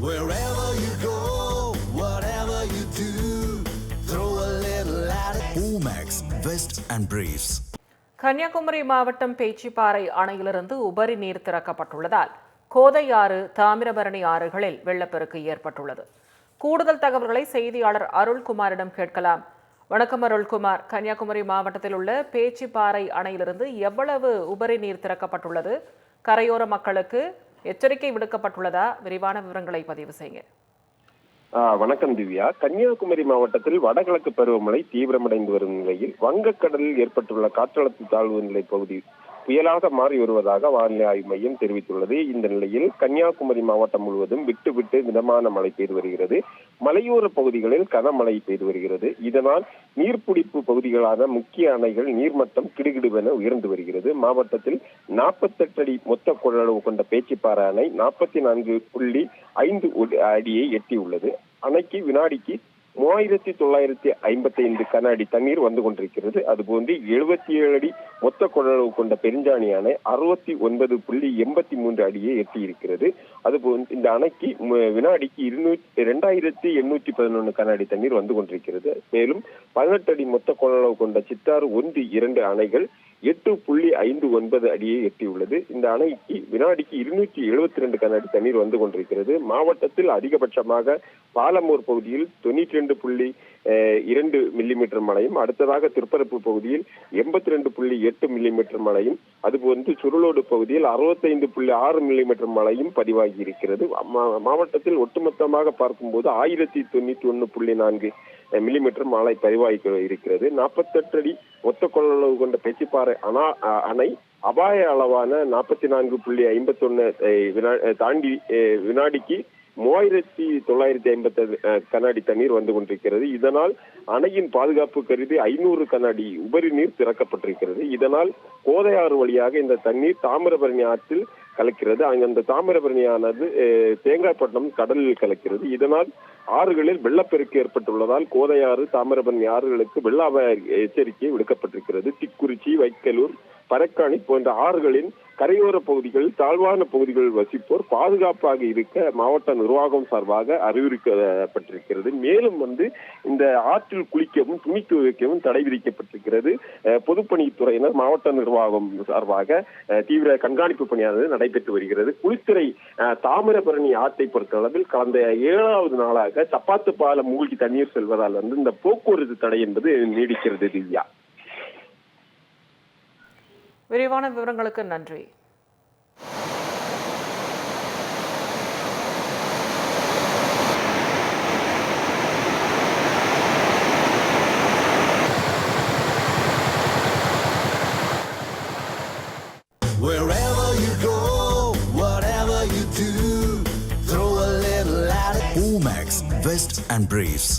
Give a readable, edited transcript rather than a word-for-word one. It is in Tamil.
Wherever you go, whatever you do, throw a little at it. Omax, Vest and Briefs. Kanyakumari மாவட்டம் பேச்சிப்பாறை அணையிலிருந்து உபரி நீர் திறக்கப்பட்டுள்ளதால் கோதை ஆறு, தாமிரபரணி ஆறுகளில் வெள்ளப்பெருக்கு ஏற்பட்டுள்ளது. கூடுதல் தகவல்களை செய்தியாளர் அருள்குமாரிடம் கேட்கலாம். வணக்கம் அருள்குமார். கன்னியாகுமரி மாவட்டத்தில் உள்ள பேச்சிப்பாறை அணையிலிருந்து எவ்வளவு உபரி நீர் திறக்கப்பட்டுள்ளது? கரையோர மக்களுக்கு எச்சரிக்கை விடுக்கப்பட்டுள்ளதா? விரிவான விவரங்களை பதிவு செய்யுங்க. வணக்கம் திவ்யா. கன்னியாகுமரி மாவட்டத்தில் வடகிழக்கு பருவமழை தீவிரமடைந்து வரும் நிலையில் வங்கக்கடலில் ஏற்பட்டுள்ள காற்றழுத்த தாழ்வு நிலை பகுதி புயலாக மாறி வருவதாக வானிலை ஆய்வு மையம் தெரிவித்துள்ளது. இந்த நிலையில் கன்னியாகுமரி மாவட்டம் முழுவதும் விட்டு விட்டு மிதமான மழை பெய்து வருகிறது. மலையோர பகுதிகளில் கனமழை பெய்து வருகிறது. இதனால் நீர்பிடிப்பு பகுதிகளான முக்கிய அணைகள் நீர்மட்டம் கிடுகிடுவென உயர்ந்து வருகிறது. மாவட்டத்தில் 48 அடி மொத்த கொள்ளளவு கொண்ட பேச்சிப்பாறை அணை 44.5 அடியை எட்டியுள்ளது. அணைக்கு வினாடிக்கு 3955 கன அடி தண்ணீர் வந்து கொண்டிருக்கிறது. அதுபோன்று 77 அடி மொத்த கொள்ளளவு கொண்ட பெருஞ்சாணி அணை 69.83 அடியை எட்டி இருக்கிறது. அதுபோன்று இந்த அணைக்கு வினாடிக்கு 2811 கன அடி தண்ணீர் வந்து கொண்டிருக்கிறது. மேலும் 18 அடி மொத்த கொள்ளளவு கொண்ட சித்தாறு 1, 2 அணைகள் 8.59 அடியை எட்டியுள்ளது. இந்த அணைக்கு வினாடிக்கு 272 கன அடி தண்ணீர் வந்து கொண்டிருக்கிறது. மாவட்டத்தில் அதிகபட்சமாக பாலமூர் பகுதியில் 92.2 மில்லிமீட்டர் மழையும், அடுத்ததாக திருப்பரப்பு பகுதியில் 82.8 மில்லிமீட்டர் மழையும், அதுபோன்று சுருளோடு பகுதியில் 65.6 மில்லிமீட்டர் மழையும் பதிவாகி இருக்கிறது. மாவட்டத்தில் ஒட்டுமொத்தமாக பார்க்கும்போது 1091.4 மில்லிமீட்டர் மழை பதிவாகி இருக்கிறது. 48 அடி மொத்த கொள்ளளவு கொண்ட பேச்சிப்பாறை அணை அபாய அளவான 44.51 தாண்டி வினாடிக்கு 3950 கன அடி தண்ணீர் வந்து கொண்டிருக்கிறது. இதனால் அணையின் பாதுகாப்பு கருதி 500 கன அடி உபரி நீர் திறக்கப்பட்டிருக்கிறது. இதனால் கோதையாறு வழியாக இந்த தண்ணீர் தாமிரபரணி ஆற்றில் கலக்கிறது. அந்த தாமிரபரணியானது தேங்காய்பட்டினம் கடலில் கலக்கிறது. இதனால் ஆறுகளில் வெள்ளப்பெருக்கு ஏற்பட்டுள்ளதால் கோதையாறு, தாமிரபரணி ஆறுகளுக்கு வெள்ள அபாய எச்சரிக்கை விடுக்கப்பட்டிருக்கிறது. திக்குறிச்சி, வைக்கலூர், பரக்காணி போன்ற ஆறுகளின் கரையோர பகுதிகளில் தாழ்வான பகுதிகளில் வசிப்போர் பாதுகாப்பாக இருக்க மாவட்ட நிர்வாகம் சார்பாக அறிவுறுத்தப்பட்டிருக்கிறது. மேலும் இந்த ஆற்றில் குளிக்கவும் துணி துவைக்கவும் தடை விதிக்கப்பட்டிருக்கிறது. பொதுப்பணித்துறையினர் மாவட்ட நிர்வாகம் சார்பாக தீவிர கண்காணிப்பு பணியானது நடைபெற்று வருகிறது. குளித்துறை தாமிரபரணி ஆற்றை பொறுத்தளவில் கடந்த 7வது நாளாக சப்பாத்து பாலம் மூழ்கி தண்ணீர் செல்வதால் இந்த போக்குவரத்து தடை என்பது நீடிக்கிறது. திவ்யா, விரிவான விவரங்களுக்கு நன்றி. Wherever you go, whatever you do, throw a little at it. Omax, Vest and Briefs.